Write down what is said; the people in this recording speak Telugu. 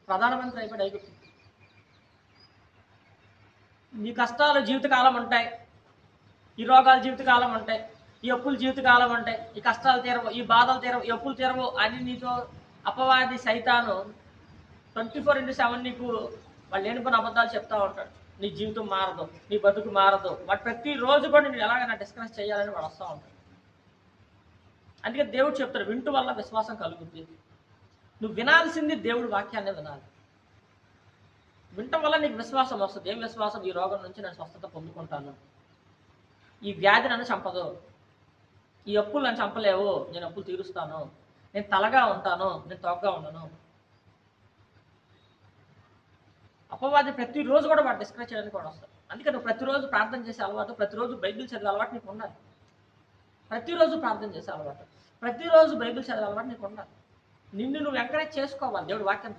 ప్రధానమంత్రి అయిపోయాడు ఐగుప్తు. నీ కష్టాలు జీవితకాలం ఉంటాయి, ఈ రోగాలు జీవితకాలం ఉంటాయి, ఈ అప్పులు జీవితకాలం ఉంటాయి, ఈ కష్టాలు తీరవు, ఈ బాధలు తీరవు, ఈ అప్పులు తీరవు అని నీతో అపవాది సైతాను 24/7 నీకు వాళ్ళు లేని పని అబద్ధాలు చెప్తా ఉంటాడు. నీ జీవితం మారదు, నీ బతుకు మారదు. వాడు ప్రతిరోజు కూడా నేను ఎలాగైనా డిస్కస్ చేయాలని వాడు వస్తూ ఉంటాడు. అందుకే దేవుడు చెప్తాడు, వింటు వల్ల విశ్వాసం కలుగుతుంది. నువ్వు వినాల్సింది దేవుడి వాక్యాన్ని వినాలి. వింటం వల్ల నీకు విశ్వాసం వస్తుంది. ఏం విశ్వాసం? ఈ రోగం నుంచి నేను స్వస్థత పొందుకుంటాను, ఈ వ్యాధి నన్ను చంపదు, ఈ అప్పులు నన్ను చంపలేవు, నేను అప్పులు తీరుస్తాను, నేను తలగా ఉంటాను, నేను తోకగా ఉండను. అపవాది ప్రతిరోజు కూడా వాడు డిస్కస్ చేయడానికి కూడా వస్తాడు. అందుకే నువ్వు ప్రతిరోజు ప్రార్థన చేసే అలవాటు, ప్రతిరోజు బైబిల్ చదివే అలవాటు నీకు ఉండాలి. ప్రతిరోజు ప్రార్థన చేసే అలవాటు, ప్రతిరోజు బైబిల్ చదివే అలవాటు నీకు ఉండాలి. నిన్ను నువ్వు ఎంకరేజ్ చేసుకోవాలి దేవుడి వాక్యం